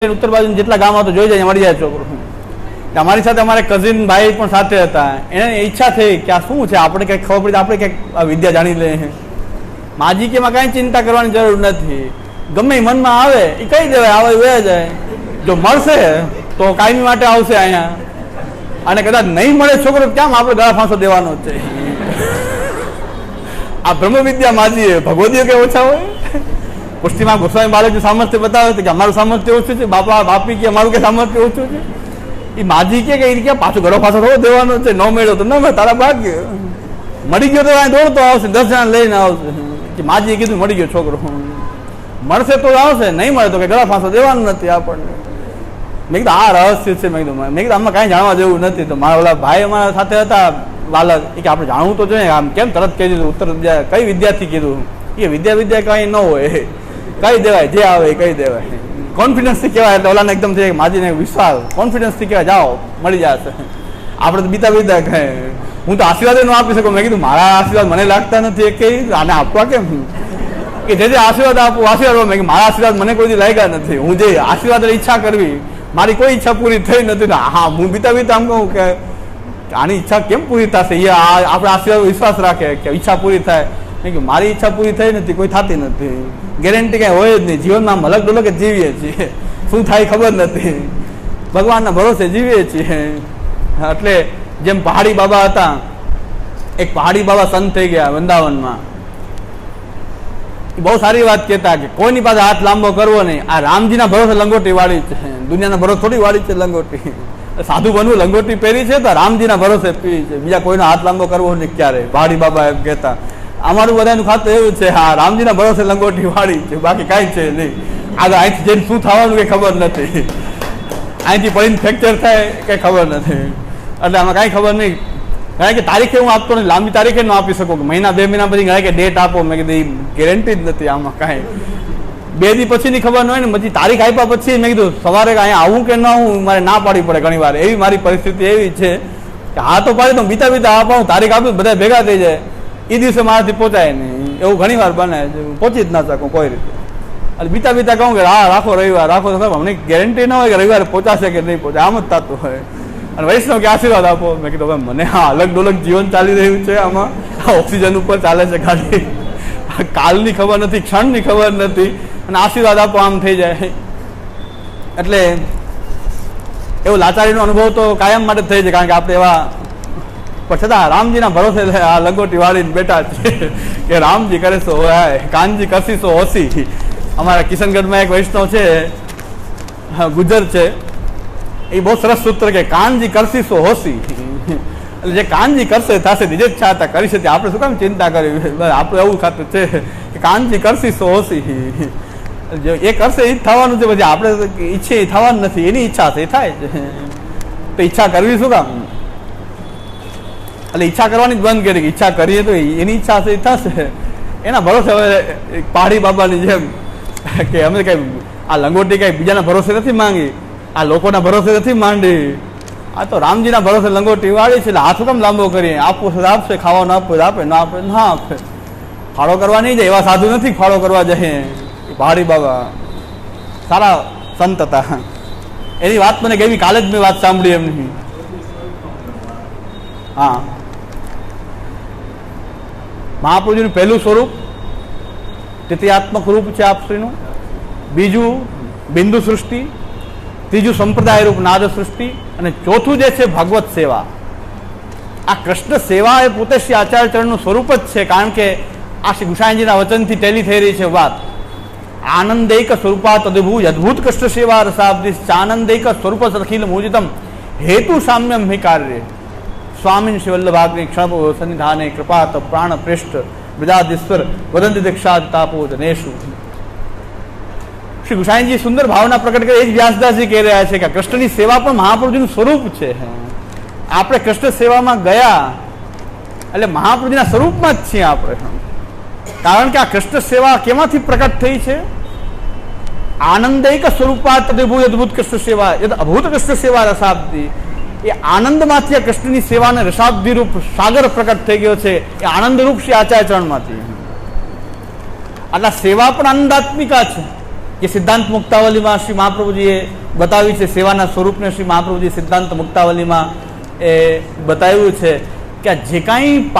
ઉત્તર બાજુ જેટલા ગામ હતો જોઈ જાય મળી જાય છોકરો. અમારી સાથે અમારે કઝિન ભાઈ પણ સાથે હતા. એને ઈચ્છા થઈ કે આ શું છે, આપણે કંઈક ખબર પડી આપણે કંઈક વિદ્યા જાણી લઈએ. માજી કે એમાં કાંઈ ચિંતા કરવાની જરૂર નથી, ગમે મનમાં આવે એ કહી દેવાય, આવે વયા જાય. જો મળશે તો કાયમી માટે આવશે અહીંયા, અને કદાચ નહીં મળે છોકરો કેમ આપણે ગળા ફાંસો દેવાનો છે. આ બ્રહ્મ વિદ્યા માજી ભગવદીઓ કે ઓછા હોય. પુષ્ટિમાં ગોસ્વામી બાળકનું સામર્થ્ય બતાવે છે કે અમારું સામર્થ્ય ઓછું છે, બાપા બાપી કે અમારું કે સામર્થ્ય ઓછું છે. એ માજી કે એ પાછું ઘરો પાછો થોડો દેવાનો છે, ન મળ્યો તો ન મળે, તારા ભાગ્ય. મળી ગયો તો અહીં દોડતો આવશે, 10 જણા લઈને આવશે. કે માજીએ કીધું મળી ગયો છોકરો, મળશે તો આવશે, નહીં મળે તો કે ગળા ફાંસો દેવાનું નથી આપણને. મેં કીધું આ રહસ્ય છે. મેં કીધું આમાં કાંઈ જાણવા જેવું નથી. તો મારા ઓલા ભાઈ અમારા સાથે હતા બાલક, એ કે આપણે જાણવું તો જોઈએ, આમ કેમ તરત કહી દીધું ઉત્તર વિદ્યા કઈ વિદ્યાથી કીધું. એ વિદ્યા કંઈ ન હોય, કહી દેવાય, જે આવે એ કહી દેવાય. કોન્ફિડન્સથી કહેવાય એટલે ઓલાને એકદમ થઈ માજીને વિશ્વાસ, કોન્ફિડન્સથી કહેવાય જાઓ મળી જશે. આપણે તો બીતા કહે હું તો આશીર્વાદ ન આપી શકું. મેં કીધું મારા આશીર્વાદ મને લાગતા નથી, એ કઈ આને આપવા કેમ કે જે આશીર્વાદ આપું આશીર્વાદ. મેં મારા આશીર્વાદ મને કોઈ લાગ્યા નથી. હું જે આશીર્વાદ ઈચ્છા કરવી, મારી કોઈ ઈચ્છા પૂરી થઈ નથી. હા હું બીતા આમ કહું કે આની ઈચ્છા કેમ પૂરી થશે, એ આપણે આશીર્વાદ વિશ્વાસ રાખે કે ઈચ્છા પૂરી થાય. મેં કે મારી ઈચ્છા પૂરી થઈ નથી, કોઈ થતી નથી, ગેરંટી કઈ હોય જ નહીં. જીવનમાં અલગ ડોલક જ જીવીએ છીએ, શું થાય ખબર નથી, ભગવાનના ભરોસે જીવીએ છીએ. એટલે જેમ પહાડી બાબા હતા, એક પહાડી બાબા સંત થઈ ગયા વૃંદાવનમાં. બહુ સારી વાત કહેતા કે કોઈની પાસે હાથ લાંબો કરવો નહીં. આ રામજીના ભરોસે લંગોટી વાળી છે, દુનિયાના ભરોસે થોડી વાળી છે લંગોટી. સાધુ બનવું લંગોટી પહેરી છે તો રામજીના ભરોસે પીવી છે, બીજા કોઈનો હાથ લાંબો કરવો નહીં ક્યારે. પહાડી બાબા એમ કહેતા. અમારું બધાનું ખાતું એવું છે, હા રામજીના ભરોસે લંગોટી વાળી છે, બાકી કાંઈ છે નહીં. આગળ અહીંથી જઈને શું થવાનું કંઈ ખબર નથી, અહીંથી પડીને ફ્રેક્ચર થાય કંઈ ખબર નથી. એટલે આમાં કાંઈ ખબર નહીં. કારણ કે તારીખે હું આપતો નહીં, લાંબી તારીખે ન આપી શકું કે મહિના 2 મહિના પછી કારણ કે ડેટ આપો. મેં કીધું એ ગેરંટી જ નથી આમાં કાંઈ. 2 દી પછીની ખબર ન હોય ને, પછી તારીખ આપ્યા પછી મેં કીધું સવારે અહીંયા આવું કે ન આવું મારે ના પાડવી પડે ઘણી વાર. એવી મારી પરિસ્થિતિ એવી છે કે હા તો પાડી તો બીતા આપાવું, તારીખ આપું બધા ભેગા થઈ જાય, એ દિવસે મારાથી પહોંચાય નહીં. એવું ઘણી વાર બને, પહોંચી જ ના શકું કોઈ રીતે. એટલે બીતા કહું કે હા રાખો રવિવાર રાખો, તો અમને ગેરંટી ન હોય કે રવિવારે પહોંચાશે કે નહીં પહોંચે, આમ જ થતું હોય. અને વૈષ્ણવ કે આશીર્વાદ આપો. મેં કીધું હવે મને હા અલગ ડોલક જીવન ચાલી રહ્યું છે, આમાં ઓક્સિજન ઉપર ચાલે છે ખાલી, કાલની ખબર નથી, ક્ષણની ખબર નથી, અને આશીર્વાદ આપો આમ થઈ જાય. એટલે એવો લાચારીનો અનુભવ તો કાયમ માટે થઈ જાય. કારણ કે આપણે એવા પણ છતાં રામજીના ભરોસે આ લંગોટી વાળીને બેઠા છે કે રામજી કરે સો હોય, કાનજી કરશી સો હોશી. અમારા કિશનગઢમાં એક વૈષ્ણવ છે, ગુજર છે, એ બહુ સરસ સૂત્ર કે કાનજી કરશી સો હોશી. એટલે જે કાનજી કરશે થશે, જે ઈચ્છા હતા કરી છે. આપણે શું કામ ચિંતા કરવી, આપણું એવું ખાતું છે કે કાનજી કરશી સો હોશી. એ કરશે એ જ થવાનું છે, પછી આપણે ઈચ્છે એ થવાનું નથી. એની ઈચ્છા છે એ થાય છે, તો ઈચ્છા કરવી શું કામ. એટલે ઈચ્છા કરવાની જ બંધ કરી. ઈચ્છા કરીએ તો એની ઈચ્છા છે એ થશે. એના ભરોસે હવે પહાડી બાબાની જેમ કે અમે કઈ આ લંગોટી કઈ બીજાના ભરોસે નથી માંગી, આ લોકોના ભરોસે નથી માંડી, આ તો રામજીના ભરોસે લંગોટી વાળી છે. એટલે હાથ કેમ લાંબો કરીએ, આપવું છે આપશે, ખાવાનું આપવું આપે, ના આપે ના આપે. ફાળો કરવા નહીં જાય, એવા સાધુ નથી ફાળો કરવા જાય. પહાડી બાબા સારા સંત હતા. એની વાત મને કેવી, કાલે જ મેં વાત સાંભળી એમની. હા, મહાપ્રભુજીનું પહેલું સ્વરૂપ તૃતીયાત્મક રૂપ છે આપશ્રીનું, બીજું બિંદુ સૃષ્ટિ, ત્રીજું સંપ્રદાય રૂપ નાદ સૃષ્ટિ, અને ચોથું જે છે ભગવત સેવા. આ કૃષ્ણ સેવા એ પોતે શ્રી આચાર્ય ચરણનું સ્વરૂપ જ છે. કારણ કે આ શ્રી ગુસાઈજીના વચનથી ટેલી થઈ રહી છે વાત. આનંદૈક સ્વરૂપાત અદભુત અદભુત કૃષ્ણ સેવા રસાબ્દિ ચાનંદૈક સ્વરૂપ સખિલ મૂજિતમ હેતુ સામ્યમ હિ કાર્ય સ્વામીન શિવલ્લભાગ્નિ ક્ષણ સન્નિધાને કૃપાત પ્રાણ પ્રેષ્ઠ વિદાદીશ્વર વદંતિ દીક્ષા તાપો જનેશુ. શ્રી ગુસાઈજી સુંદર ભાવના પ્રકટ કરી. એ જ વ્યાસદાસજી કહી રહ્યા છે કે કૃષ્ણની સેવા પણ મહાપ્રભુજીનું સ્વરૂપ છે. આપણે કૃષ્ણ સેવામાં ગયા એટલે મહાપ્રભુજીના સ્વરૂપમાં જ છીએ આપણે. કારણ કે આ કૃષ્ણ સેવા કેમાંથી પ્રકટ થઈ છે? આનંદૈક સ્વરૂપાત અદભુત કૃષ્ણ સેવા અભૂત કૃષ્ણ સેવા રસાબ્દી. એ આનંદમાંથી આ કૃષ્ણની સેવાને રસાબ્દી રૂપ સાગર પ્રકટ થઈ ગયો છે. એ આનંદ રૂપ શ્રી આચાર્ય ચરણમાંથી. આટલા સેવા પણ આનંદાત્મિકા છે. જે સિદ્ધાંત મુક્તાવલીમાં શ્રી મહાપ્રભુજીએ બતાવ્યું છે, સેવાના સ્વરૂપને શ્રી મહાપ્રભુજી સિદ્ધાંત મુક્તાવલીમાં એ બતાવ્યું છે કે જે કાંઈ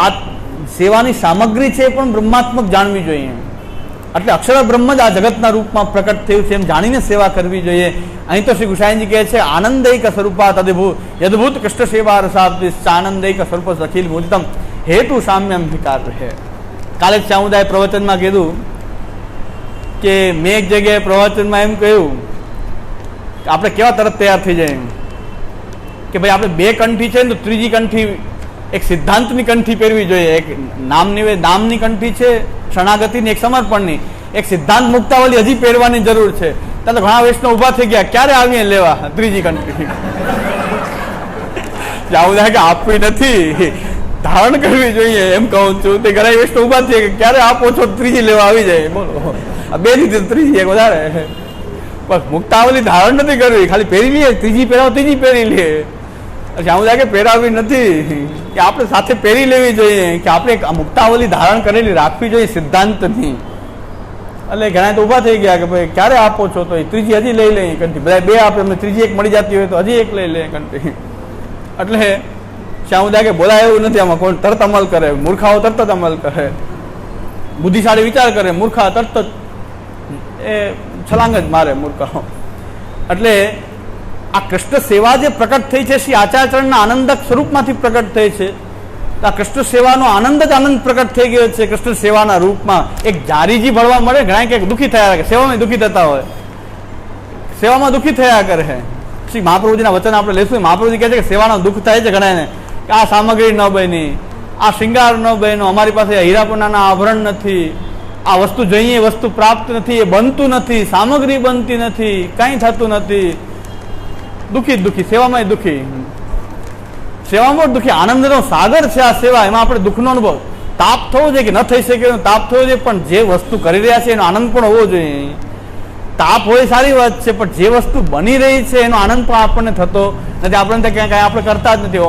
સેવાની સામગ્રી છે એ પણ બ્રહ્માત્મક જાણવી જોઈએ. એટલે અક્ષર બ્રહ્મ જ આ જગતના રૂપમાં પ્રકટ થયું છે એમ જાણીને સેવા કરવી જોઈએ. અહીં તો શ્રી ગુસાઈજી કહે છે આનંદૈક સ્વરૂપા તદભૂત યદભૂત કૃષ્ણ સેવા રસાબ્દિ આનંદૈક સ્વરૂપ અખિલ મૂર્તમ હેતુ સામ્યમ વિકાર રહે. કાલે જ સામુદાય પ્રવચનમાં કીધું કે મેં એક જગ્યાએ પ્રવચનમાં એમ કહ્યું કે આપણે કેવા તરત તૈયાર થઈ જાય કે ભાઈ આપણે બે કંઠી છે ને તો ત્રીજી કંઠી એક સિદ્ધાંતની કંઠી પહેરવી જોઈએ. એક નામની કંઠી છે શરણાગતિની, એક સમર્પણની, એક સિદ્ધાંત મુક્તાવલી હજી પહેરવાની જરૂર છે. ત્યાં તો ઘણા વૈષ્ણવ ઉભા થઈ ગયા, ક્યારે આવીએ લેવા ત્રીજી કંઠી? આવું થાય કે આપવી નથી, ધારણ કરવી જોઈએ એમ કહું છું. તે ઘણા વૈષ્ણવ ઉભા થઈ કે ક્યારે આપો છો ત્રીજી લેવા આવી જાય. બોલો, બે લીધી ત્રીજી એક વધારે, બસ મુક્તાવલી ધારણ નથી કરવી, ખાલી પહેરી લઈએ, ત્રીજી પહેરાવો ત્રીજી પહેરી લઈએ. આવું થાય કે પહેરાવી નથી, કે આપણે સાથે પહેરી લેવી જોઈએ, કે આપણે મુક્તાવલી ધારણ કરેલી રાખવી જોઈએ સિદ્ધાંતની. એટલે ઘણા તો ઉભા થઈ ગયા કે ભાઈ ક્યારે આપો છો, તો ત્રીજી હજી લઈ લઈએ કંઠી. બધા બે આપે, અમને ત્રીજી એક મળી જતી હોય તો હજી એક લઈ લે કંઠી. એટલે શ્યામ કે બોલાય એવું નથી, આમાં કોણ તરત અમલ કરે, મૂર્ખાઓ તરત જ અમલ કરે, બુદ્ધિશાળી વિચાર કરે, મૂર્ખા તરત જ એ છલાંગ જ મારે મૂર્ખાઓ. એટલે આ કૃષ્ણ સેવા જે પ્રકટ થઈ છે શ્રી આચાર્યચરણના આનંદક સ્વરૂપમાંથી પ્રકટ થઈ છે. આ કૃષ્ણ સેવાનો આનંદ જ આનંદ પ્રકટ થઈ ગયો છે કૃષ્ણ સેવાના રૂપમાં. એક જારીજી ભળવા મળે, ઘણા કે દુઃખી થયા કરે, સેવામાં દુઃખી થતા હોય, સેવામાં દુઃખી થયા કરે. શ્રી મહાપ્રભુજીના વચન આપણે લેશું. મહાપ્રભુજી કહે છે કે સેવાનો દુઃખ થાય છે ઘણાને, કે આ સામગ્રી ન બની, આ શૃંગાર ન બન્યો, અમારી પાસે હીરાપોનાના આભરણ નથી, આ વસ્તુ જોઈએ વસ્તુ પ્રાપ્ત નથી, એ બનતું નથી, સામગ્રી બનતી નથી, કંઈ થતું નથી. દુઃખી દુઃખી, સેવામાં દુઃખી, સેવામાં દુઃખી. આનંદનો સાગર છે આ સેવા, એમાં આપણે દુઃખનો અનુભવ, તાપ થવો જોઈએ કે ન થઈ શકે એનો તાપ થવો જોઈએ, પણ જે વસ્તુ કરી રહ્યા છે એનો આનંદ પણ હોવો જોઈએ. તાપ હોય સારી વાત છે, પણ જે વસ્તુ બની રહી છે એનો આનંદ પણ આપણને થતો નથી. આપણને ક્યાંય કાંઈ આપણે કરતા જ નથી,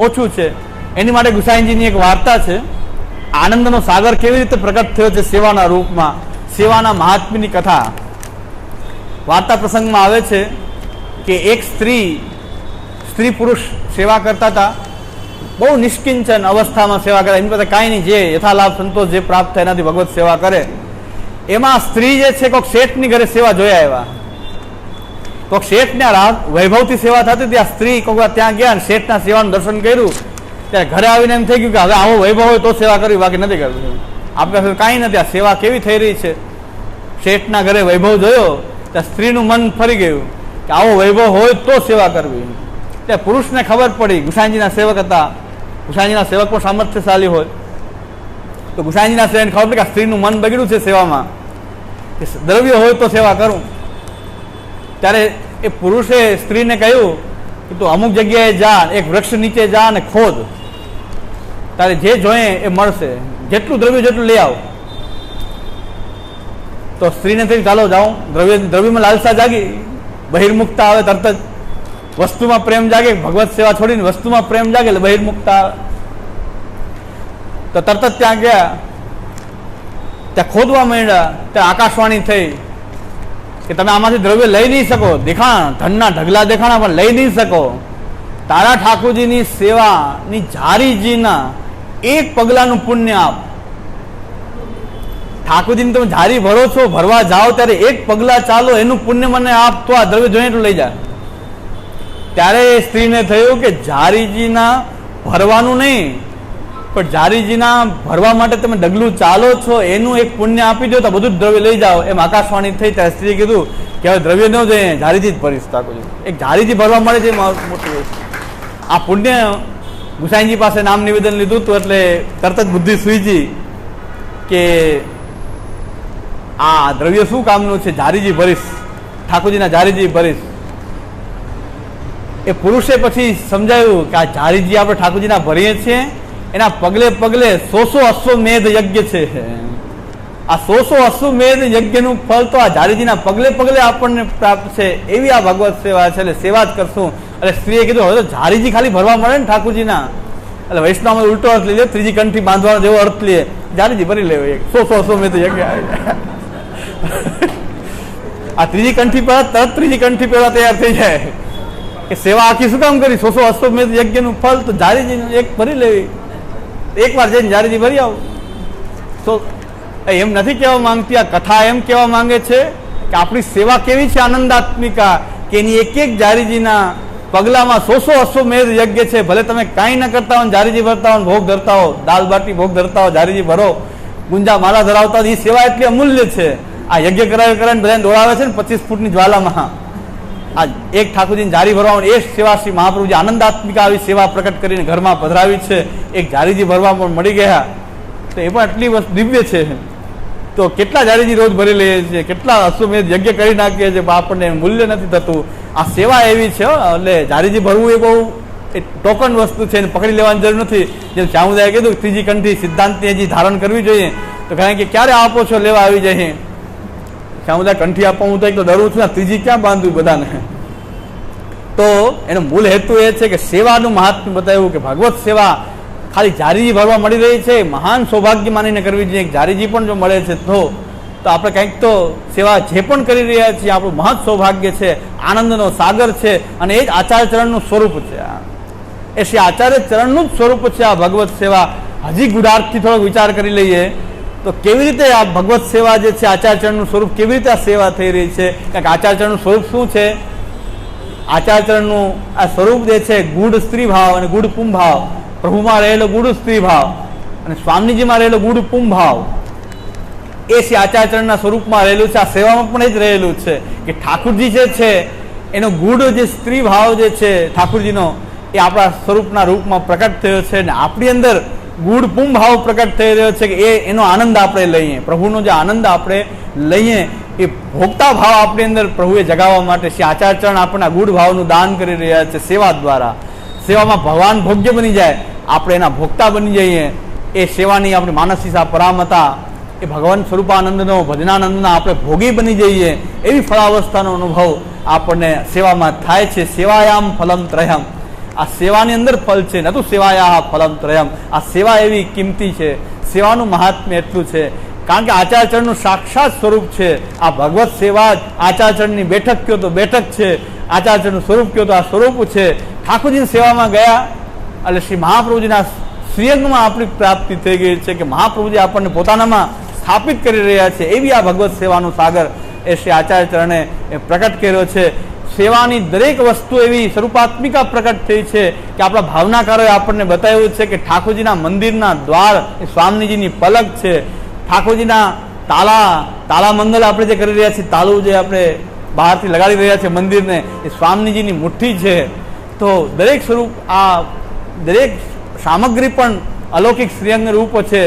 ઓછું છે. એની માટે ગુસાઈજીની એક વાર્તા છે, આનંદનો સાગર કેવી રીતે પ્રગટ થયો છે સેવાના રૂપમાં, સેવાના મહાત્મ્યની કથા. વાર્તા પ્રસંગમાં આવે છે કે એક સ્ત્રી પુરુષ સેવા કરતા હતા, બહુ નિષ્કિંચન અવસ્થામાં સેવા કરે, એની પાસે કાંઈ નહીં, જે યથાલાભ સંતોષ જે પ્રાપ્ત થાય એનાથી ભગવત સેવા કરે. એમાં સ્ત્રી જે છે કોઈક શેઠની ઘરે સેવા જોયા આવ્યા, કોઈક શેઠને વૈભવથી સેવા થતી, ત્યાં સ્ત્રી કોઈક વાર ત્યાં ગયા અને શેઠના સેવાનું દર્શન કર્યું, ત્યારે ઘરે આવીને એમ થઈ ગયું કે હવે આવો વૈભવ હોય તો સેવા કરવી, બાકી નથી કરવી. આપણે પાસે કાંઈ નથી, આ સેવા કેવી થઈ રહી છે. શેઠના ઘરે વૈભવ જોયો ત્યાં સ્ત્રીનું મન ફરી ગયું કે આવો વૈભવ હોય તો સેવા કરવી. ત્યાં પુરુષને ખબર પડી, ગુસાઈજીના સેવક હતા, ગુસાઈજીના સેવક પણ સામર્થ્યશાળી હોય, તો ગુસાઈજીના સેવકને ખબર પડી કે સ્ત્રીનું મન બગડ્યું છે સેવામાં, કે દ્રવ્ય હોય તો સેવા કરું. ત્યારે એ પુરુષે સ્ત્રીને કહ્યું કે તું અમુક જગ્યાએ જા, એક વૃક્ષ નીચે જા અને ખોદ, તારે જે જોઈએ એ મળશે, જેટલું દ્રવ્ય જેટલું લઈ આવ. તો સ્ત્રીને થઈ ચાલો જાઉં, દ્રવ્યમાં લાલસા જાગી, બહિર્મુક્તા આવે તરત જ, વસ્તુમાં પ્રેમ જાગે, ભગવત સેવા છોડીને વસ્તુમાં પ્રેમ જાગે એટલે બહિર્મુક્તા આવે. તો તરત જ ત્યાં ગયા, ત્યાં ખોદવા માંડ્યા, ત્યાં આકાશવાણી થઈ કે તમે આમાંથી દ્રવ્ય લઈ નહીં શકો, દેખાણ ધનના ઢગલા દેખાણા પણ લઈ નહીં શકો. તારા ઠાકોરજીની સેવાની જારીજીના એક પગલાનું પુણ્ય આપ. ઠાકોરજીને તમે જારી ભરો છો, ભરવા જાઓ ત્યારે એક પગલા ચાલો, એનું પુણ્ય મને આપ, તો આ દ્રવ્ય જોઈએ એટલું લઈ જાય. ત્યારે એ સ્ત્રીને થયું કે જારીજીના ભરવાનું નહીં, પણ જારીજીના ભરવા માટે તમે ડગલું ચાલો છો એનું એક પુણ્ય આપી દો તો બધું જ દ્રવ્ય લઈ જાઓ. એમ આકાશવાણી થઈ, ત્યારે સ્ત્રીએ કીધું કે હવે દ્રવ્ય ન જોઈએ, જારીજી જ ભરીશ. ઠાકોરજી એક જારીજી ભરવા મળે છે મોટું. આ પુણ્ય ગુસાઈજી પાસે નામ નિવેદન લીધું હતું, એટલે તરત જ બુદ્ધિ સૂઈજી કે આ દ્રવ્ય શું કામનું છે, જારીજી ભરીશ, ઠાકોરજીના જારીજી ભરીશ. એ પુરુષે પછી સમજાયું કે આ જારીજી આપણે ઠાકોરજીના ભરીએ છીએ, એના પગલે પગલે 100 અશ્વમેધ યજ્ઞ છે. આ 100 અશ્વમેધ યજ્ઞનું ફળ તો આ જારીજીના પગલે પગલે આપણને પ્રાપ્ત છે. એવી આ ભગવત સેવા છે, એટલે સેવા જ કરશું. એટલે સ્ત્રીએ કીધું હવે તો જારીજી ખાલી ભરવા મળે ને ઠાકોરજીના, એટલે વૈષ્ણવમાં ઉલટો અર્થ લઈ લે, ત્રીજી કંઠી બાંધવાનો જેવો અર્થ લે, જારીજી ભરી લેવો, 100 અશ્વમેધ યજ્ઞ. આ ત્રીજી કંઠી પર તરત ત્રીજી કંઠી પેલા તૈયાર થઈ જાય કે સેવા આખી શું કામ કરી? 100 અશ્વમેધ યજ્ઞનું ફળ તો જારીજીનું એક ભરી લેવી, એકવાર જઈને જારીજી ભરી આવો. તો એમ નથી કહેવા માંગતી આ કથા, એમ કહેવા માંગે છે કે આપણી સેવા કેવી છે આનંદાત્મિકા, કે એની એક એક જારીજીના પગલામાં 100 અશ્વમેધ યજ્ઞ છે. ભલે તમે કાંઈ ન કરતા હો, જારીજી ભરતા હો, ભોગ ધરતા હો, દાલ બાટી ભોગ ધરતા હો, જારીજી ભરો, ગુંજા માળા ધરાવતા હો, એ સેવા એટલી અમૂલ્ય છે. આ યજ્ઞ કરાવી કરાવીને બધાને દોડાવે છે ને 25 ફૂટની જ્વાલામાં. આ એક ઠાકોરજીને જારી ભરવાની એ સેવા શ્રી મહાપ્રભુજી આનંદાત્મિકા આવી સેવા પ્રકટ કરીને ઘરમાં પધરાવી છે. એક જારીજી ભરવા પણ મળી ગયા તો એ પણ એટલી વસ્તુ દિવ્ય છે. તો કેટલા જારીજી રોજ ભરી લઈએ છીએ, કેટલા અશ્વમેધ યજ્ઞ કરી નાખીએ છીએ, આપણને મૂલ્ય નથી થતું. આ સેવા એવી છે. એટલે જારીજી ભરવું એ બહુ ટોકન વસ્તુ છે, એને પકડી લેવાની જરૂર નથી. જેમ ચામુદાએ કીધું ત્રીજી કંઠી સિદ્ધાંતની હજી ધારણ કરવી જોઈએ, તો કારણ કે ક્યારે આપો છો લેવા આવી જાય. ચામુદાય કંઠી આપવા હું તો એક તો ડરું છું, ત્રીજી ક્યાં બાંધવું બધાને. તો એનો મૂળ હેતુ એ છે કે સેવાનું મહાત્મ્ય બતાવ્યું કે ભગવત સેવા ખાલી જારીજી ભરવા મળી રહી છે, મહાન સૌભાગ્ય માનીને કરવી જોઈએ. જારીજી પણ જો મળે છે તો આપણે કંઈક તો સેવા જે પણ કરી રહ્યા છીએ આપણું મહત સૌભાગ્ય છે, આનંદનો સાગર છે. અને એ જ આચાર્ય ચરણનું સ્વરૂપ છે. એ શ્રી આચાર્ય ચરણનું જ સ્વરૂપ છે આ ભગવત સેવા. હજી ગુઢાર્થથી થોડોક વિચાર કરી લઈએ તો કેવી રીતે આ ભગવત સેવા જે છે આચાર્ય ચરણનું સ્વરૂપ, કેવી રીતે આ સેવા થઈ રહી છે. કારણ કે આચાર્ય ચરણનું સ્વરૂપ શું છે? આચાર્ય ચરણનું આ સ્વરૂપ જે છે ગૂઢ સ્ત્રી ભાવ અને ગૂઢ પું ભાવ. પ્રભુમાં રહેલો ગૂઢ સ્ત્રી ભાવ અને સ્વામીજીમાં રહેલો ગૂઢ પું ભાવ એ શ્રી આચાર્ય ચરણના સ્વરૂપમાં રહેલું છે. આ સેવામાં પણ એ જ રહેલું છે કે ઠાકુરજી જે છે એનો ગૂઢ જે સ્ત્રી ભાવ જે છે ઠાકુરજીનો એ આપણા સ્વરૂપના રૂપમાં પ્રકટ થયો છે. અને આપણી અંદર ગૂઢ પું ભાવ પ્રકટ થઈ રહ્યો છે કે એનો આનંદ આપણે લઈએ, પ્રભુનો જે આનંદ આપણે લઈએ એ ભોગતા ભાવ આપણી અંદર પ્રભુએ જગાવવા માટે શ્રી આચાર્ય ચરણ આપણને ગૂઢ ભાવનું દાન કરી રહ્યા છે સેવા દ્વારા. સેવામાં ભગવાન ભોગ્ય બની જાય, આપણે એના ભોગતા બની જઈએ. એ સેવાની આપણી માનસિક પરામતા, એ ભગવાન સ્વરૂપાનંદનો ભજનાનંદના આપણે ભોગી બની જઈએ, એવી ફળાવસ્થાનો અનુભવ આપણને સેવામાં થાય છે. સેવાયામ ફલમ ત્રયમ, આ સેવાની અંદર ફલ છે, નતું સેવાયા ફલમ ત્રયમ. આ સેવા એવી કિંમતી છે, સેવાનું મહાત્મ્ય એટલું છે. કારણ કે આચાર્ય ચરણનું સાક્ષાત સ્વરૂપ છે આ ભગવત સેવા. આચાર્ય ચરણની બેઠક કયો તો બેઠક છે, આચાર્ય ચરણનું સ્વરૂપ કયો તો આ સ્વરૂપ છે. ઠાકોરજીની સેવામાં ગયા એટલે શ્રી મહાપ્રભુજીના શ્રીઅંગમાં આપણી પ્રાપ્તિ થઈ ગઈ છે કે મહાપ્રભુજી આપણને પોતાનામાં સ્થાપિત કરી રહ્યા છે. એવી આ ભગવત સેવાનું સાગર એ શ્રી આચાર્ય ચરણે પ્રકટ કર્યો છે. સેવાની દરેક વસ્તુ એવી સ્વરૂપાત્મિકા પ્રકટ થઈ છે કે આપણા ભાવનાકારોએ આપણને બતાવ્યું છે કે ઠાકોરજીના મંદિરના દ્વાર એ સ્વામીજીની પલક છે. ઠાકોરજીના તાલા મંગલ આપણે જે કરી રહ્યા છીએ, તાલું જે આપણે બહારથી લગાડી રહ્યા છીએ મંદિરને, એ સ્વામીજીની મુઠ્ઠી છે. તો દરેક સ્વરૂપ, આ દરેક સામગ્રી પણ અલૌકિક શ્રીઅંગ રૂપ છે.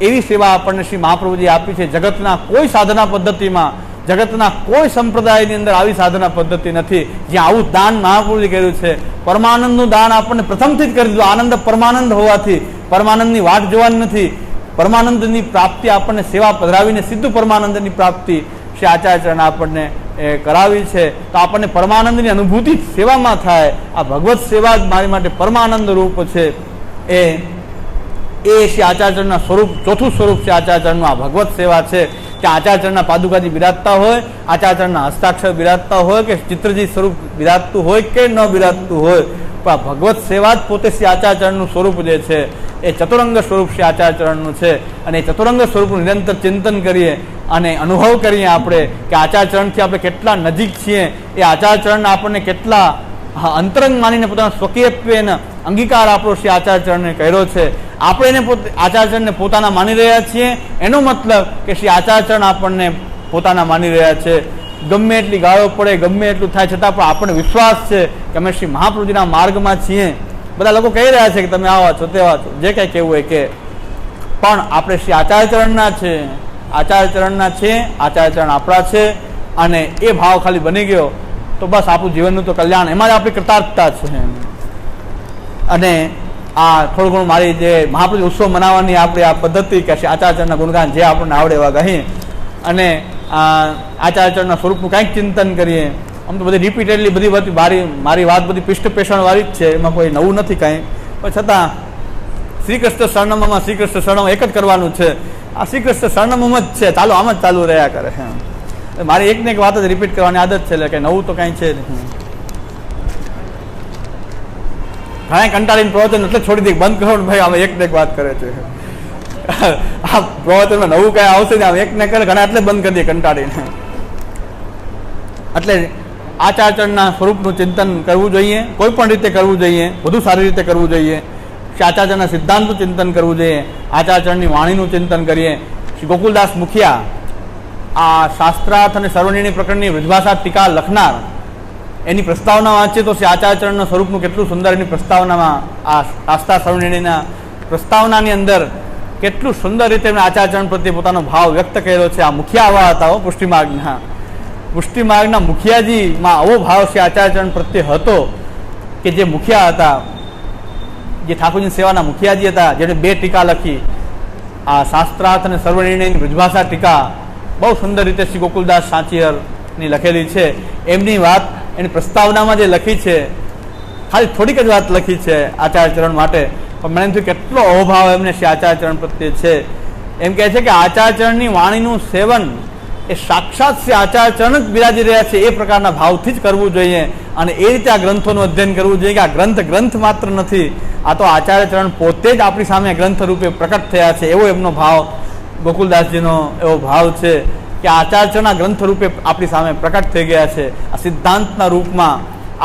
એવી સેવા આપણને શ્રી મહાપ્રભુજી આપી છે. જગતના કોઈ સાધના પદ્ધતિમાં, જગતના કોઈ સંપ્રદાયની અંદર આવી સાધના પદ્ધતિ નથી જ્યાં આવું દાન મહાપ્રભુજી કર્યું છે. પરમાનંદનું દાન આપણને પ્રથમથી જ કરી દીધું. આનંદ પરમાનંદ હોવાથી પરમાનંદની વાટ જોવાની નથી. પરમાનંદની પ્રાપ્તિ આપણને સેવા પધરાવીને સીધું પરમાનંદની પ્રાપ્તિ શ્રી આચાર્ય ચરણ આપણને કરાવી છે. તો આપણને પરમાનંદની અનુભૂતિ સેવામાં થાય. આ ભગવત સેવા જ મારી માટે પરમાનંદ રૂપ છે. એ શ્રી આચાર્ય ચરણના સ્વરૂપ, ચોથું સ્વરૂપ છે આચાર્ય ચરણનું આ ભગવત સેવા છે. કે આચાર્ય ચરણના પાદુકાજી બિરાજતા હોય, આચાર્ય ચરણના હસ્તાક્ષર બિરાજતા હોય, કે ચિત્રજી સ્વરૂપ બિરાજતું હોય કે ન બિરાજતું હોય, પણ આ ભગવત સેવા જ પોતે શ્રી આચાર્ય ચરણનું સ્વરૂપ જે છે એ ચતુરંગ સ્વરૂપ શ્રી આચાર્ય ચરણનું છે. અને એ ચતુરંગ સ્વરૂપનું નિરંતર ચિંતન કરીએ અને અનુભવ કરીએ આપણે કે આચાર્ય ચરણથી આપણે કેટલા નજીક છીએ. એ આચાર્ય ચરણને આપણને કેટલા અંતરંગ માનીને પોતાના સ્વકીયત્વેને અંગીકાર આપણો શ્રી આચાર્ય ચરણને કર્યો છે. આપણે એને આચાર્ય ચરણને પોતાના માની રહ્યા છીએ, એનો મતલબ કે શ્રી આચાર્ય ચરણ આપણને પોતાના માની રહ્યા છે. ગમે એટલી ગાળો પડે, ગમે એટલું થાય, છતાં પણ આપણને વિશ્વાસ છે કે અમે શ્રી મહાપ્રભુજીના માર્ગમાં છીએ. બધા લોકો કહી રહ્યા છે કે તમે આવા છો, તેવા છો, જે કંઈ કહેવું હોય કે, પણ આપણે શ્રી આચાર્ય ચરણના છે, આચાર્ય ચરણના છે, આચાર્ય ચરણ આપણા છે. અને એ ભાવ ખાલી બની ગયો તો બસ આપણું જીવનનું તો કલ્યાણ, એમાં જ આપણી કૃતાર્થતા છે. અને આ થોડું ઘણું મારી જે મહાપ્રભુ ઉત્સવ મનાવવાની આપણી આ પદ્ધતિ કે આચાર્ય ચરણના ગુણગાન જે આપણને આવડે એવા ગહીએ અને આચાર્ય ચરણના સ્વરૂપનું કંઈક ચિંતન કરીએ. આમ તો બધી રિપીટેડલી બધી મારી વાત બધી પૃષ્ઠ પેષણવાળી જ છે, એમાં કોઈ નવું નથી કાંઈ. પણ છતાં શ્રી કૃષ્ણ શરણમમાં શ્રી કૃષ્ણ શરણમ એક જ કરવાનું છે. આ શ્રી કૃષ્ણ શરણમમાં જ છે, ચાલો આમ જ ચાલુ રહ્યા કરે છે. મારી એક ને એક વાત જ રિપીટ કરવાની આદત છે, એટલે કે નવું તો કાંઈ છે નહીં. ઘણા કંટાળીને પ્રવચન એટલે છોડી દે, બંધ કરો ને ભાઈ આમાં એક ને એક વાત કરે છે. આ પ્રવચનમાં નવું કઈ આવશે ને, આમ એક ને કરે, ઘણા એટલે બંધ કરી દે કંટાળીને. એટલે આચારચરણના સ્વરૂપનું ચિંતન કરવું જોઈએ, કોઈ પણ રીતે કરવું જોઈએ, વધુ સારી રીતે કરવું જોઈએ. આચારચરણના સિદ્ધાંતનું ચિંતન કરવું જોઈએ, આચારચરણની વાણીનું ચિંતન કરીએ. શ્રી ગોકુલદાસ મુખિયા આ શાસ્ત્રાર્થ અને સર્વનિર્ણય પ્રકરણની વૃજભાષા ટીકા લખનાર, એની પ્રસ્તાવના વાંચીએ તો શ્રી આચારચરણના સ્વરૂપનું કેટલું સુંદર એની પ્રસ્તાવનામાં, આ શાસ્ત્રા સર્વનિર્ણયના પ્રસ્તાવનાની અંદર કેટલું સુંદર રીતે એમણે આચારચરણ પ્રત્યે પોતાનો ભાવ વ્યક્ત કર્યો છે. આ મુખિયા આવા હતા હો, પુષ્ટિ માર્ગના મુખિયાજીમાં આવો ભાવ શ્રી આચારચરણ પ્રત્યે હતો કે જે મુખિયા હતા, જે ઠાકોરજી સેવાના મુખિયાજી હતા, જેણે 2 ટીકા લખી. આ શાસ્ત્રાર્થ અને સર્વનિર્ણયની વૃજભાષા ટીકા બહુ સુંદર રીતે શ્રી ગોકુલદાસ સાંચિયરની લખેલી છે. એમની વાત એની પ્રસ્તાવનામાં જે લખી છે, ખાલી થોડીક જ વાત લખી છે આચારચરણ માટે, પણ મને એમ થયું કેટલો અહોભાવ એમને શ્રી આચારચરણ પ્રત્યે છે. એમ કહે છે કે આચારચરણની વાણીનું સેવન એ સાક્ષાત શ્રી આચારચરણ જ બિરાજી રહ્યા છે એ પ્રકારના ભાવથી જ કરવું જોઈએ, અને એ રીતે આ ગ્રંથોનું અધ્યયન કરવું જોઈએ કે આ ગ્રંથ માત્ર નથી, આ તો આચાર્યચરણ પોતે જ આપણી સામે ગ્રંથ રૂપે પ્રકટ થયા છે. એવો એમનો ભાવ, ગોકુલદાસજીનો એવો ભાવ છે કે આચાર્યચરણ ગ્રંથ રૂપે આપણી સામે પ્રકટ થઈ ગયા છે. આ સિદ્ધાંતના રૂપમાં,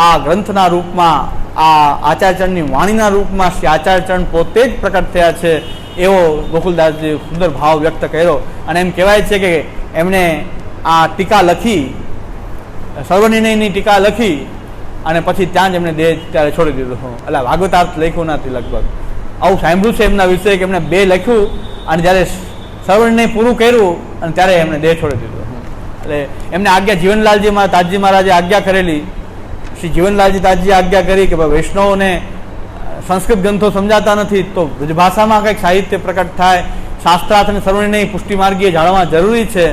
આ ગ્રંથના રૂપમાં, આ આચાર્યચરણની વાણીના રૂપમાં શ્રી આચાર્યચરણ પોતે જ પ્રકટ થયા છે. એવો ગોકુલદાસજી સુંદર ભાવ વ્યક્ત કર્યો. અને એમ કહેવાય છે કે એમણે આ ટીકા લખી, સર્વનિર્ણયની ટીકા લખી, અને પછી ત્યાં જ એમણે દેહ ત્યારે છોડી દીધો. એટલે ભાગવતાર્થ લખ્યું નથી લગભગ. આવું સાંભળ્યું છે એમના વિશે કે એમણે 2 લખ્યું, અને જ્યારે સર્વનિર્ણય પૂરું કર્યું અને ત્યારે એમણે દેહ છોડી દીધો. એટલે એમને આજ્ઞા જીવનલાલજી તાજજી મહારાજે આજ્ઞા કરેલી, શ્રી જીવનલાલજી તાજજીએ આજ્ઞા કરી કે ભાઈ વૈષ્ણવોને સંસ્કૃત ગ્રંથો સમજાતા નથી, તો ભાષામાં કંઈક સાહિત્ય પ્રકટ થાય, શાસ્ત્રાર્થ અને સર્વનિર્ણય પુષ્ટિમાર્ગીય જાણવા જરૂરી છે,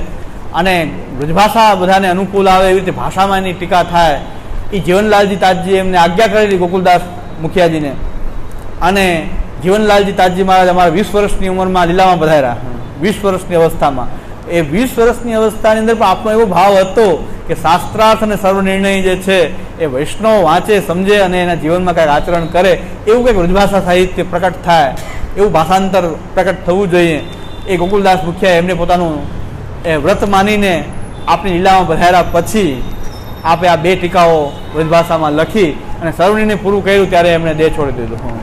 અને બ્રજભાષા બધાને અનુકૂળ આવે એવી રીતે ભાષામાં એની ટીકા થાય. એ જીવનલાલજી તાજજીએ એમને આજ્ઞા કરેલી ગોકુલદાસ મુખિયાજીને. અને જીવનલાલજી તાજજી મહારાજ અમારા 20 વર્ષની ઉંમરમાં લીલામાં પધાર્યા, 20 વર્ષની અવસ્થામાં. એ 20 વર્ષની અવસ્થાની અંદર પણ આપણો એવો ભાવ હતો કે શાસ્ત્રાર્થ અને સર્વનિર્ણય જે છે એ વૈષ્ણવ વાંચે, સમજે અને એના જીવનમાં કંઈક આચરણ કરે, એવું કંઈક વૃજભાષા સાહિત્ય પ્રકટ થાય, એવું ભાષાંતર પ્રકટ થવું જોઈએ. એ ગોકુલદાસ મુખિયા એમને પોતાનું એ વ્રત માનીને આપણી લીલામાં પધાર્યા પછી આપે આ 2 ટીકાઓ વૃજભાષામાં લખી અને સર્વનિર્ણય પૂરું કર્યું ત્યારે એમણે દેહ છોડી દીધું.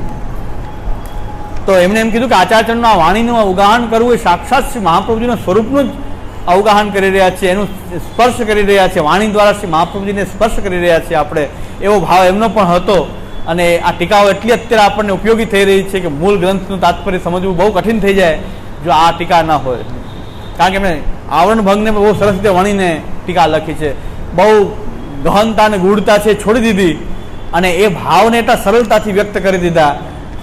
તો એમણે એમ કીધું કે આચાર્યચરણનું આ વાણીનું અવગાહન કરવું એ સાક્ષાત શ્રી મહાપ્રભુજીના સ્વરૂપનું જ અવગાહન કરી રહ્યા છીએ, એનું સ્પર્શ કરી રહ્યા છીએ, વાણી દ્વારા શ્રી મહાપ્રભુજીને સ્પર્શ કરી રહ્યા છીએ આપણે, એવો ભાવ એમનો પણ હતો. અને આ ટીકાઓ એટલી અત્યારે આપણને ઉપયોગી થઈ રહી છે કે મૂળ ગ્રંથનું તાત્પર્ય સમજવું બહુ કઠિન થઈ જાય જો આ ટીકા ના હોય. કારણ કે એમણે આવરણ ભંગને બહુ સરસ રીતે વણીને ટીકા લખી છે, બહુ ગહનતા અને ગૂઢતા છે છોડી દીધી, અને એ ભાવને એટલા સરળતાથી વ્યક્ત કરી દીધા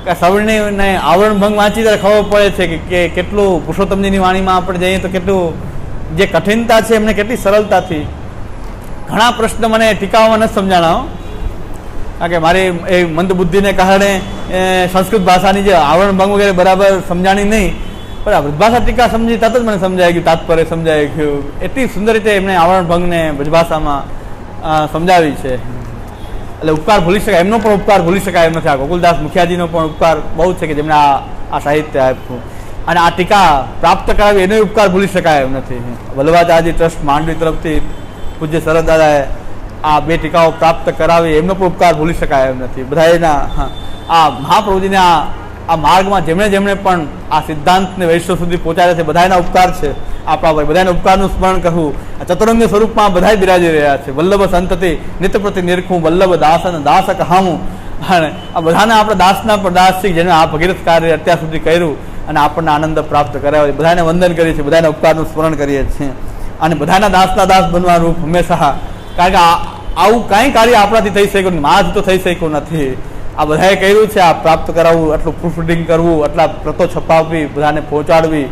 કે સવર્ણને આવરણ ભંગ વાંચી ત્યારે ખબર પડે છે કે કેટલું પુરુષોત્તમજીની વાણીમાં આપણે જઈએ તો કેટલું જે કઠિનતા છે એમને કેટલી સરળતાથી. ઘણા પ્રશ્ન મને ટીકાઓમાં નથી સમજાણા, કારણ કે મારી એ મંદબુદ્ધિને કારણે સંસ્કૃત ભાષાની જે આવરણ ભંગ વગેરે બરાબર સમજાણી નહીં, પણ આ વ્રજભાષા ટીકા સમજી તરત જ મને સમજાઈ ગયું, તાત્પર્ય સમજાઈ ગયું. એટલી સુંદર રીતે એમણે આવરણ ભંગને વ્રજભાષામાં સમજાવી છે. એટલે ઉપકાર ભૂલી શકાય, એમનો પણ ઉપકાર ભૂલી શકાય એમ નથી. આ ગોકુલદાસ મુખિયાજીનો પણ ઉપકાર બહુ છે કે જેમણે આ સાહિત્ય આપ્યું, અને આ ટીકા પ્રાપ્ત કરાવી એનો ઉપકાર ભૂલી શકાય એમ નથી. વલ્લભાચાર્યજી ટ્રસ્ટ માંડવી તરફથી પૂજ્ય શરદ દાદાએ આ 2 ટીકાઓ પ્રાપ્ત કરાવી, એમનો પણ ઉપકાર ભૂલી શકાય એમ નથી. બધાના આ મહાપ્રભુજીના આ માર્ગમાં જેમણે પણ આ સિદ્ધાંતને વૈષ્ણવ સુધી પહોંચાડે છે, બધાના ઉપકાર છે આપણા પર. બધાના ઉપકારનું સ્મરણ કરવું. આ ચતુરંગ સ્વરૂપમાં બધા બિરાજી રહ્યા છે. વલ્લભ સંતતિ નિત્ય પ્રતિ નિરખું, વલ્લભ દાસન દાસ કહામું. અને આ બધાના આપણા દાસના પર દાસ છે, જેને આ ભગીરથ કાર્ય અત્યાર સુધી કર્યું અને આપણને આનંદ પ્રાપ્ત કરાવ્યો. બધાને વંદન કરીએ છીએ, બધાના ઉપકારનું સ્મરણ કરીએ છીએ, અને બધાના દાસના દાસ બનવાનું હંમેશા. કારણ કે આવું કાંઈ કાર્ય આપણાથી થઈ શક્યું નહીં, મારાથી તો થઈ શક્યું નથી. આ બધાએ કર્યું છે, આ પ્રાપ્ત કરાવવું, આટલું પ્રૂફ રીડિંગ કરવું, આટલા પ્રતો છપાવવી, બધાને પહોંચાડવી,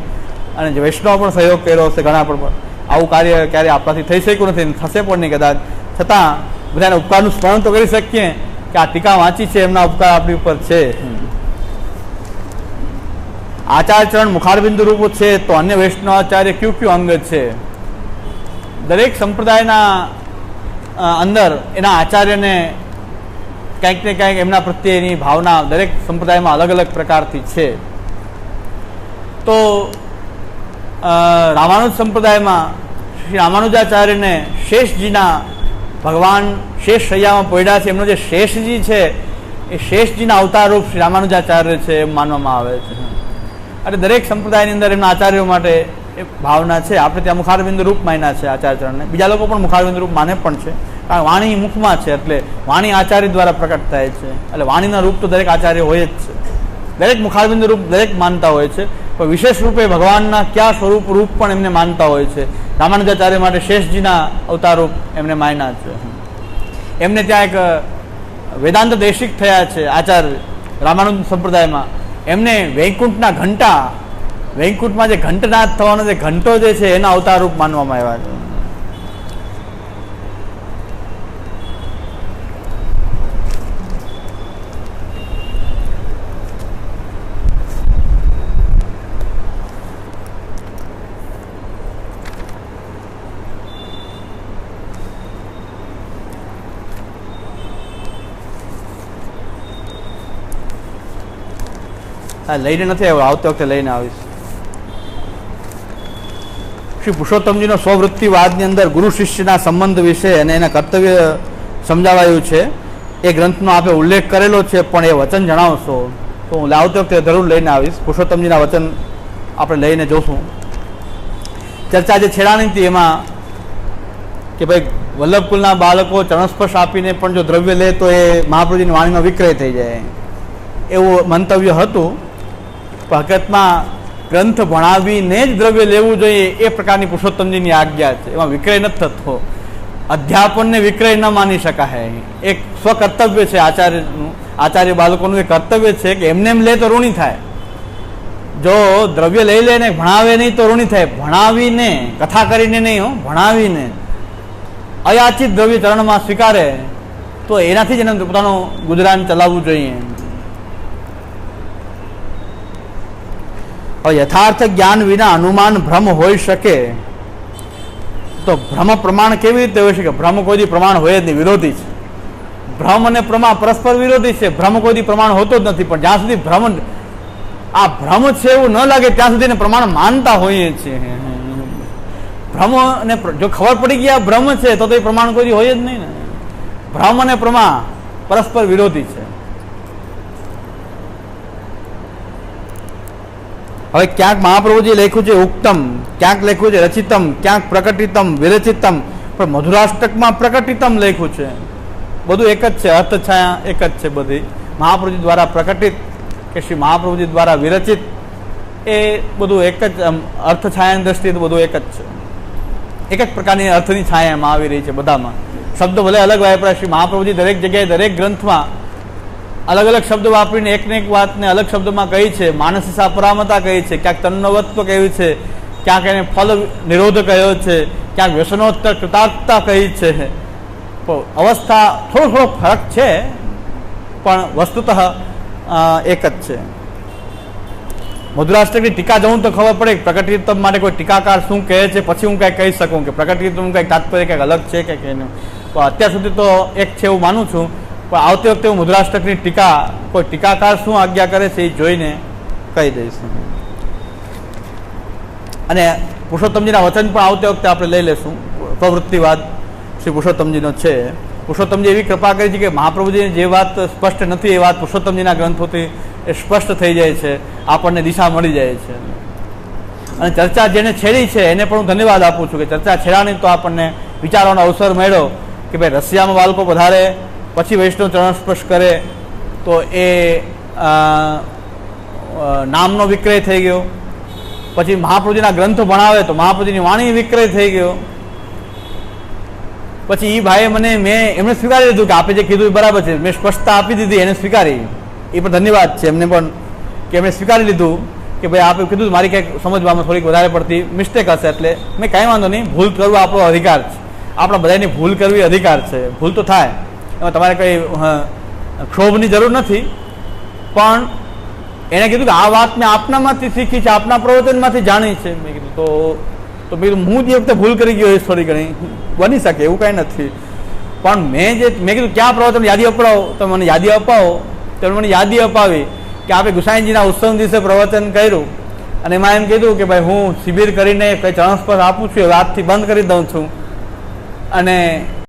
અને જે વૈષ્ણવ પણ સહયોગ કર્યો હશે ઘણા, પણ આવું કાર્ય ક્યારે આપણાથી થઈ શક્યું નથી, થશે પણ નહીં કદાચ. છતાં બધાને ઉપકારનું સ્મરણ તો કરી શકીએ કે આ ટીકા વાંચી છે, એમના ઉપકાર આપણી ઉપર છે. આચાર્યચરણ મુખારબિંદુ રૂપ છે, તો અન્ય વૈષ્ણવાચાર્ય કયું અંગ છે? દરેક સંપ્રદાયના અંદર એના આચાર્યને કંઈક ને કંઈક એમના પ્રત્યેની ભાવના દરેક સંપ્રદાયમાં અલગ અલગ પ્રકારથી છે. તો રામાનુજ સંપ્રદાયમાં શ્રી રામાનુજાચાર્યને શેષજીના ભગવાન શેષ શૈયામાં પડ્યા છે, એમનો જે શેષજી છે એ શેષજીના અવતાર રૂપ શ્રી રામાનુજાચાર્ય છે એમ માનવામાં આવે છે. અને દરેક સંપ્રદાયની અંદર એમના આચાર્યો માટે એ ભાવના છે. આપણે ત્યાં મુખારબિંદ રૂપ માન્યા છે આચાર્યચરણને, બીજા લોકો પણ મુખારબિંદ રૂપ માને પણ છે, કારણ વાણી મુખમાં છે એટલે વાણી આચાર્ય દ્વારા પ્રકટ થાય છે. એટલે વાણીના રૂપ તો દરેક આચાર્ય હોય જ છે, દરેક મુખારબિંદ રૂપ દરેક માનતા હોય છે, પણ વિશેષ રૂપે ભગવાનના કયા સ્વરૂપ રૂપ પણ એમને માનતા હોય છે. રામાનુજાચાર્ય માટે શેષજીના અવતાર રૂપ એમને માન્યા છે. એમને ત્યાં એક વેદાંત દેશિક થયા છે આચાર્ય રામાનુજ સંપ્રદાયમાં. એમને વૈકુંઠના ઘંટા, વૈકુંઠમાં જે ઘંટનાદ થવાનો જે ઘંટો જે છે એના અવતાર રૂપ માનવામાં આવ્યા છે. લઈને નથી આવ્યો, આવતી વખતે લઈને આવીશ. શ્રી પુરુષોત્તમજીનો સ્વવૃત્તિવાદની અંદર ગુરુ શિષ્યના સંબંધ વિશે અને એના કર્તવ્ય સમજાવાયું છે. એ ગ્રંથનો આપણે ઉલ્લેખ કરેલો છે, પણ એ વચન જણાવશો તો હું આવતી વખતે જરૂર લઈને આવીશ. પુરુષોત્તમજીના વચન આપણે લઈને જોશું. ચર્ચા જે છેડાની હતી એમાં કે ભાઈ વલ્લભકુલના બાળકો ચરણસ્પર્શ આપીને પણ જો દ્રવ્ય લે તો એ મહાપ્રભુજીની વાણીનો વિક્રય થઈ જાય એવું મંતવ્ય હતું. હકીકતમાં ગ્રંથ ભણાવીને જ દ્રવ્ય લેવું જોઈએ એ પ્રકારની પુરુષોત્તમજીની આજ્ઞા છે, એમાં વિક્રય નથી થતો. અધ્યાપનને વિક્રય ન માની શકાય. એક સ્વકર્તવ્ય છે આચાર્યનું, આચાર્ય બાળકોનું એ કર્તવ્ય છે કે એમને એમ લે તો ઋણી થાય. જો દ્રવ્ય લઈ લે ને ભણાવે નહીં તો ઋણી થાય. ભણાવીને, કથા કરીને નહીં, ભણાવીને અયાચિત દ્રવ્ય ચરણમાં સ્વીકારે તો એનાથી જ એને પોતાનું ગુજરાન ચલાવવું જોઈએ. યથાર્થ જ્ઞાન વિના અનુમાન ભ્રમ હોઈ શકે તો ભ્રમ પ્રમાણ કેવી રીતે હોઈ શકે? ભ્રમ કોઈ પ્રમાણ હોય જ નહીં, વિરોધી છે. ભ્રમ અને પ્રમાણ પરસ્પર વિરોધી છે. ભ્રમ કોઈ પ્રમાણ હોતો જ નથી, પણ જ્યાં સુધી ભ્રમ આ ભ્રમ છે એવું ન લાગે ત્યાં સુધી પ્રમાણ માનતા હોઈએ છીએ. ભ્રમ અને જો ખબર પડી ગયા ભ્રમ છે તો એ પ્રમાણ કોઈ હોય જ નહીં ને. ભ્રમ અને પ્રમાણ પરસ્પર વિરોધી છે. હવે ક્યાંક મહાપ્રભુજી લખ્યું છે ઉક્તમ, ક્યાંક લખ્યું છે રચિતમ, ક્યાંક પ્રકટિતમ વિરચિતમ, પણ મધુરાષ્ટકમાં પ્રકટિતમ લખ્યું છે. બધું એક જ છે, અર્થ છાયા એક જ છે બધી. મહાપ્રભુજી દ્વારા પ્રકટિત કે શ્રી મહાપ્રભુજી દ્વારા વિરચિત એ બધું એક જ અર્થ છાયાની દ્રષ્ટિએ તો બધું એક જ છે. એક જ પ્રકારની અર્થની છાયા એમાં આવી રહી છે બધામાં. શબ્દો ભલે અલગ વાપર્યા, શ્રી મહાપ્રભુજી દરેક જગ્યાએ દરેક ગ્રંથમાં અલગ અલગ શબ્દ વાપરીને એકને એક વાતને અલગ શબ્દમાં કહી છે. માનસીસા પરામતા કહી છે, ક્યાંક તન્નવત્વ કહ્યું છે, ક્યાંક એને ફલ નિરોધ કહ્યો છે, ક્યાંક વ્યસનોત્તર કૃતાર્થતા કહી છે. અવસ્થા થોડો ફરક છે પણ વસ્તુતઃ એક જ છે. મધુરાષ્ટકની ટીકા જવું તો ખબર પડે પ્રકટિતમ માટે કોઈ ટીકાકાર શું કહે છે, પછી હું કંઈક કહી શકું કે પ્રકટિતમ કંઈક તાત્પર્ય કંઈક અલગ છે કે એનું. પણ અત્યાર સુધી તો એક છે એવું માનું છું, પણ આવતી વખતે હું મધુરાષ્ટકની ટીકા કોઈ ટીકાકાર શું આજ્ઞા કરે છે એ જોઈને કહી દઈશ. અને પુરુષોત્તમજીના વચન પણ આવતી વખતે આપણે લઈ લેશું. પ્રવૃત્તિવાદ શ્રી પુરુષોત્તમજીનો છે. પુરુષોત્તમજી એવી કૃપા કરી છે કે મહાપ્રભુજીની જે વાત સ્પષ્ટ નથી એ વાત પુરુષોત્તમજીના ગ્રંથોથી એ સ્પષ્ટ થઈ જાય છે, આપણને દિશા મળી જાય છે. અને ચર્ચા જેને છેડી છે એને પણ હું ધન્યવાદ આપું છું કે ચર્ચા છેડાની તો આપણને વિચારવાનો અવસર મળ્યો કે ભાઈ રશિયામાં બાળકો પધારે પછી વૈષ્ણવ ચરણ સ્પર્શ કરે તો એ નામનો વિક્રય થઈ ગયો. પછી મહાપ્રભુજીના ગ્રંથો ભણાવે તો મહાપ્રભુજીની વાણી વિક્રય થઈ ગયો. પછી એ ભાઈએ મેં એમને સ્વીકારી લીધું કે આપે જે કીધું એ બરાબર છે, મેં સ્પષ્ટતા આપી દીધી, એને સ્વીકારી. એ પણ ધન્યવાદ છે એમને પણ કે એમણે સ્વીકારી લીધું કે ભાઈ આપે કીધું મારી કંઈક સમજવામાં થોડીક વધારે પડતી મિસ્ટેક હશે, એટલે મેં કાંઈ વાંધો નહીં, ભૂલ કરવો આપણો અધિકાર છે. આપણા બધાની ભૂલ કરવી અધિકાર છે, ભૂલ તો થાય, એમાં તમારે કંઈ ક્ષોભની જરૂર નથી. પણ એણે કીધું કે આ વાત મેં આપનામાંથી શીખી છે, આપના પ્રવચનમાંથી જાણી છે. મેં કીધું તો તો પેલું હું જે વખતે ભૂલ કરી ગયો થોડી ઘણી બની શકે, એવું કાંઈ નથી. પણ મેં કીધું ક્યાં પ્રવચન યાદી અપાવો, તો મને યાદી અપાવો. તો મને યાદી અપાવી કે આપણે ગુસાઈજીના ઉત્સવ દિવસે પ્રવચન કર્યું અને એમાં એમ કીધું કે ભાઈ હું શિબિર કરીને કંઈ ચણસ્પર્શ આપું છું, હવે આજથી બંધ કરી દઉં છું. અને